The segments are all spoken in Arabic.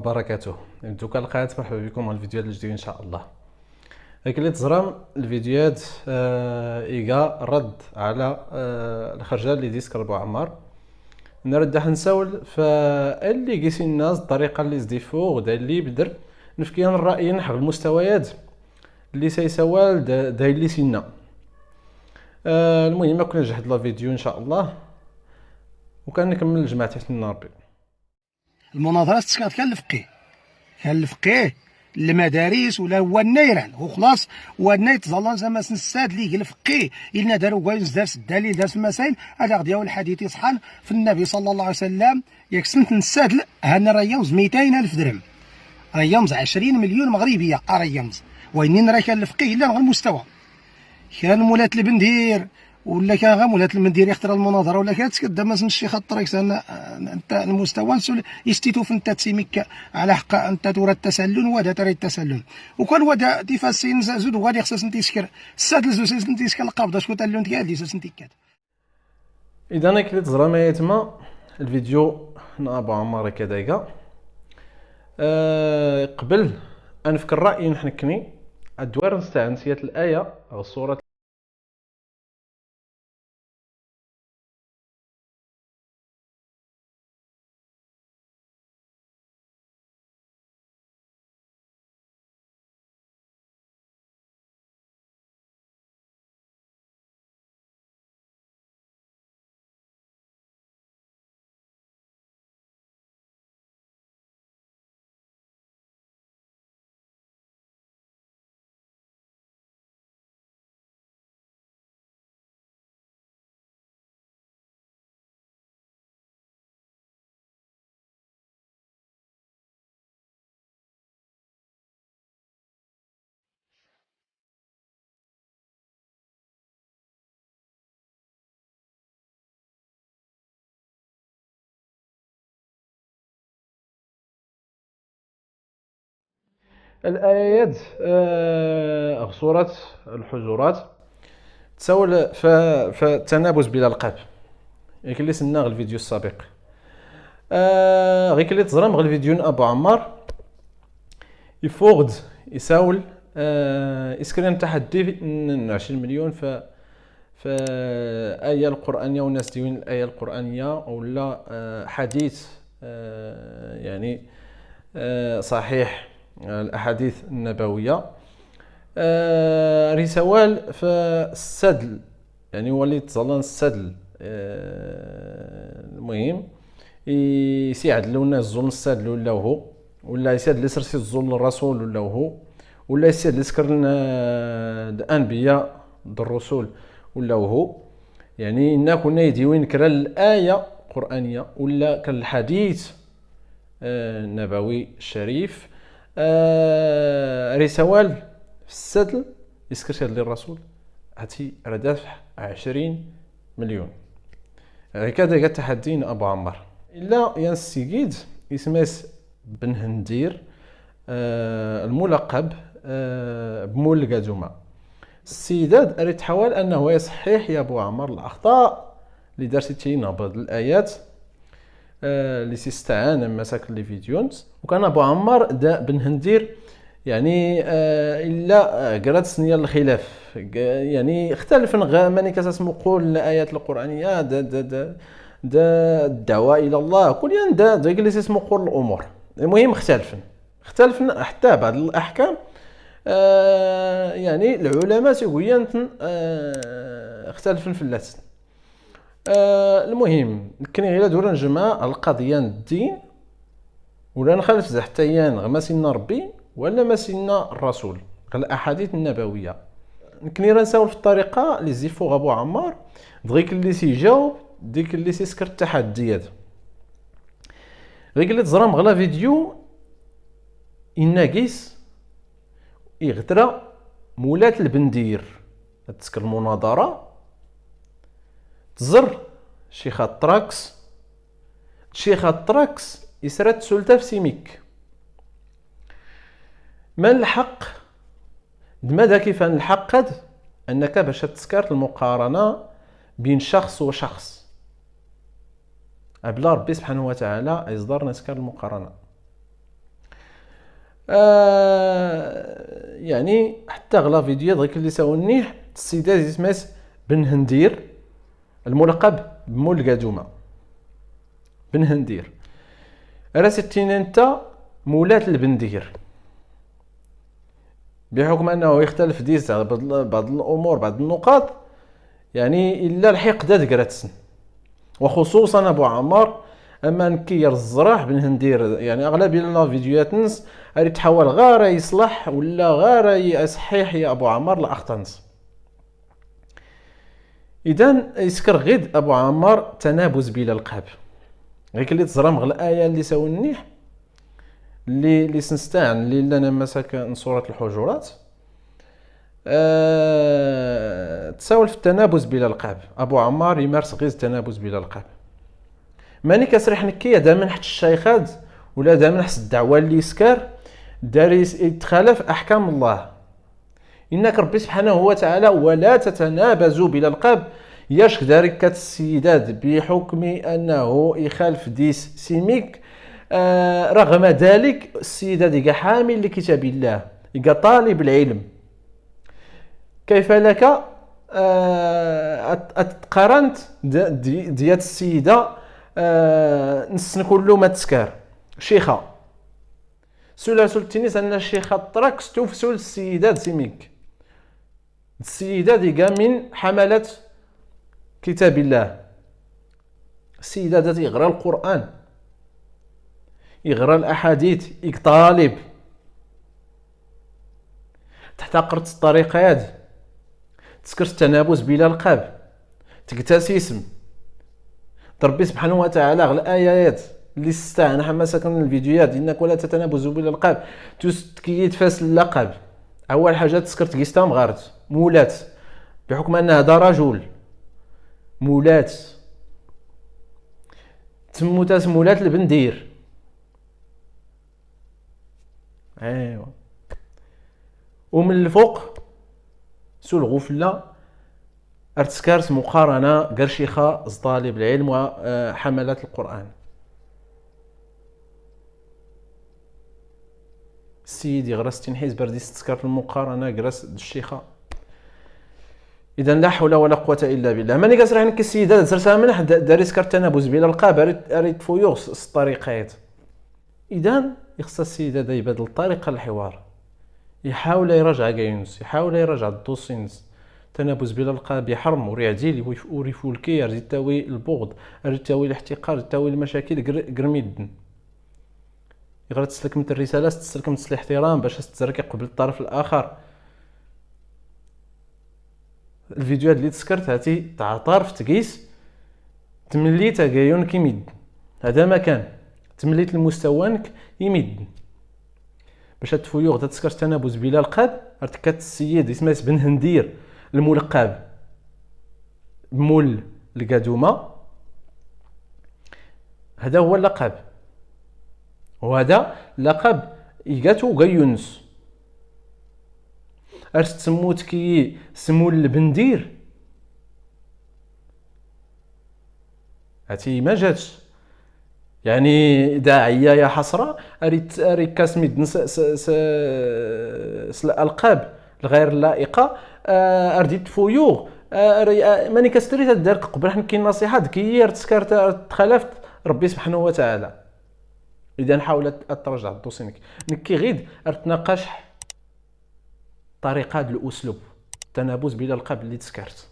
وبركاته. دوكا القناة، مرحبا بكم على الفيديوهات الجديدة ان شاء الله. اللي تزرم الفيديوهات إيجا رد على الخرجال اللي ديسك ربو عمار نرد حنساول فاللي قيسي الناس الطريقة اللي زديفو غدا اللي بدر نفكيان الرأي نحو المستويات اللي سيسوال دا اللي سينا. المهم كنا نجحد لا فيديو ان شاء الله وكان نكمل جماعة النار بي. المناظرات كان الفقيه المدارس ولا هو النيران وخلاص والناي تظل زعما سنساد ليه الفقيه إلنا داروا كاين درس الدليل درس المسائل هذا غدي الحديث يصحن في النبي صلى الله عليه وسلم ياك سنت نساد هنا راه يوز 200,000 درهم راه يوز 20 مليون مغربيه راه يوز وينين راه كان الفقيه لا غير المستوى كان مولات البندير ولا كان غير مولات المندير يختار المناظره ولا كانت كدا ما سنشي خاطرك انت المستوى يستيتو في انت تسيميك على حق انت تورا التسلل ودا ترى التسلل وكان ودا تيفاسين زود وغادي خصك انت تسكر السادل زوج انت تسكر القبضه شكون تاع اللون ديال ديسوس انت كات. اذا انا كنت زرا ما يتما الفيديو ابو عمار كذا قبل انفك الراي نحنكني الدوار نستعنسيات الايه او الصوره الآيات سورة الحجرات تسول فالتنابز بلا القاب غير اللي سنا الفيديو السابق غير اللي تزرم غير الفيديو ابو عمار يفوغد يساول اسكرين تحدي 20 مليون آية القرآنية والناس ديوين الآية القرآنية ولا حديث يعني صحيح الأحاديث النبوية رسوال فالسدل يعني وليت ظلان السدل المهم يسيعدلو الناس الظلم السدل ولا هو ولا يسيعد لسرسي الظلم الرسول ولا هو ولا يسيعد لسكر الأنبياء الرسول ولا هو يعني إنا كنا يديوين كرا الآية القرآنية ولا كالحديث النبوي الشريف رسوال في السدل يسكر للرسول هاتي ردافع 20 مليون هكذا قد تحدين ابو عمار الا ينسيقيد يسميس بن هندير الملقب بمول قادوما السيداد اريد حوال انه يصحيح يا ابو عمار الاخطاء اللي درتينا بعض الايات اللي سيستعان مساك لي فيديونز وكان ابو عمار دا بن هندير يعني الا قرات سنيه الخلاف يعني اختلف ماني كتسمو قول الايات القرانيه دا الدعوه الى كل كل دا اللي اسمه قول الامور المهم اختلفنا حتى بعض الاحكام يعني العلماء تيقولوا اختلفن في اللاتن المهم كني غير دور نجمع القضيه الدين ولا نخالف حتى ما سينا ربي ولا ما سينا الرسول الاحاديث النبويه كني نساول في الطريقه اللي زيفو ابو عمار دغيك اللي سيجاوب ديك اللي سيسكر التحديات غير اللي تزرم غلا فيديو الناقيس يغترى مولات البندير تسكر المناظره تزر شيخ الطراكس يسرد سلطة في سيميك ما الحق لماذا كيف الحق قد انك باش تسكر المقارنة بين شخص وشخص أبلا ربي سبحانه وتعالى يصدر نسكر المقارنة يعني حتى غلا فيديوهات غير اللي ساونيه السيدات يسماس بن هندير الملقب بمول القادومه. بن هندير راه ستين انت مولات البندير، بحكم انه يختلف ديس على بعض الامور بعض النقاط، يعني الا الحقده دكراتسن، وخصوصا ابو عمار اما نكير الزراح بن هندير. يعني اغلب لا فيديوهات نس راه يتحول غير يصلح ولا غير يصحيح يا ابو عمار الاخطانس. اذا يسكر غيد ابو عمار تنابز بلا القاب، غير اللي تزرم غ الايه اللي ساونيح اللي سنستعن اللي انا مسك سوره الحجرات تساول في التنابز بلا القاب. ابو عمار يمارس غير التنابز بلا القاب. ماني كسرح نكيه دائما حتى الشيخات ولا دائما حس الدعوه اللي يسكر داري يتخالف احكام الله. انك ربي سبحانه وتعالى ولا تتنابزوا بلا القاب ياش دارك السيدات بحكم انه يخالف ديس سيميك. رغم ذلك السيدات يقى حامل لكتاب الله، يقى طالب العلم. كيف لك اتقارنت ديال السيده نسن كله ما تسكر شيخه سلاسل التنس ان الشيخه ترك ستوفسل السيدات سيميك. السيدات يقى من حملة كتاب الله، السيدات يغرى القرآن يغرى الاحاديث يطالب تحتقرت الطريقات تسكر التنابز بلا القاب تكتسيسم ربي سبحانه وتعالى على الايات اللي استعان حماسك من الفيديوهات انك ولا تتنابزوا بلا القاب تسكيت فاس اللقب. اول حاجه تسكر تقيستام غارت مولات بحكم ان هذا رجل مولات تموتاس مولات البندير. ايوا ومن الفوق سو الغفله ارتسكارت مقارنه قرشيخه طالب العلم وحملات القران. السيد غرس تنحيز برديس تسكارت المقارنه قرس الشيخه. اذا لا حول ولا قوه الا بالله. ماني كسرح نك السيدات سرسا منح داري سكر تنابز بلا القاب اريد فيوس الطريقات. اذا يخص السيدات يبدل الطريقه الحوار، يحاول يرجع كاينس، يحاول يرجع الدوسينس تنابز بلا القاب يحرم وريعديل وريفولكي ريتاوي البغض ريتاوي الاحتقار ريتاوي المشاكل قرميدن. يغرا تسلكمت الرساله تسلكمت الاحترام باش تتزرك قبل الطرف الاخر. الفيديوهات اللي تسكرت هاتي تاع طرف تقيس تمليت كايون يمد، هذا ما كان تمليت المستوانك يمد باش تفويوغ تسكر تنابز بلا القاب. ارتكات السيد اسمه بن هندير الملقب مول القادومه، هذا هو اللقب، وهذا لقب يقاتو غيونس ارست سموت كي سمو البندير هاتي ما جاتش. يعني داعيه يا حسره اريد كاسميد الالقاب الغير لائقه ارديت فيوغ ماني كستريت دارك قبل حنكي النصيحه ذكيه تسكرت تخالفت ربي سبحانه وتعالى. اذا حاولت ترجع دوسينك نكي غيد ارتناقش طريقه هذا الاسلوب التنابز بلا القاب اللي تسكرت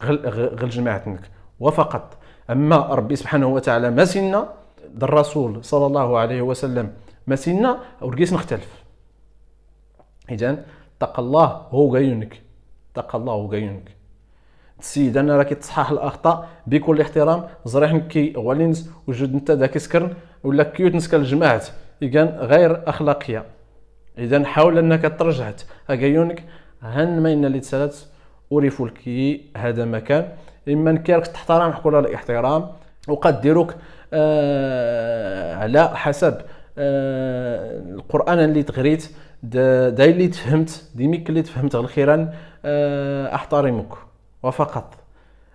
غل جماعتك وفقط. اما ربي سبحانه وتعالى ما سنا الرسول صلى الله عليه وسلم ما سنا ورقيس نختلف. اذا اتق الله هو غيونك، اتق الله هو غيونك. السيد انا راكي تصحح الاخطاء بكل احترام زريح نكي غولينز وجد انت ذاك سكر ولا كيوت نسكر الجماعه اذا غير اخلاقيه. اذا حاول انك ترجعت غيونك هن ما ان اللي تسالت وريفو لكي هذا مكان اما نكيرك تحترم حكول الاحترام وقدروك على حسب القران اللي تغريت داي اللي تفهمت ديميك اللي تفهمت الخيرا احترمك وفقط.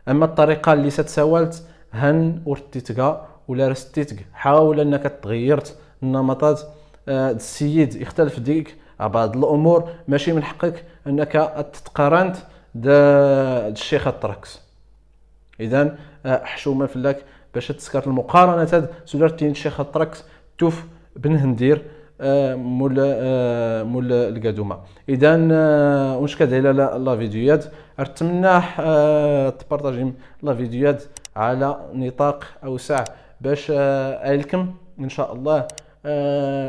اما الطريقه اللي ستساولت هن ورتيتك ولا رستيتك حاول انك تغيرت النمطات السيد يختلف ديك على بعض الامور، ماشي من حقك انك تتقارنت الشيخ الطركس. اذا حشومه فلاك باش تسكر المقارنه هاد سولارتين الشيخ الطركس توف بن هندير مول القادومه. اذا واش كدعي على لا فيديوهات اتمنى تبارطاجي لا فيديوهات على نطاق اوسع باش عيلكم ان شاء الله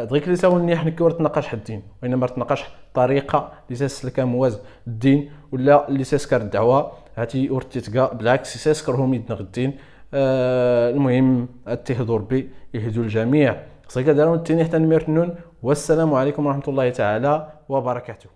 دغيك اللي ساولني حنا تناقش الدين، وانما تناقش طريقه اللي تسلك موازن الدين ولا اللي تسكر الدعوه هاتي ورتيتكا بالعكس تسكرهم يدنا الدين. المهم اتهدوا ربي يهدوا الجميع. صيغه دارون التاني حتى نمير النون. والسلام عليكم ورحمه الله تعالى وبركاته.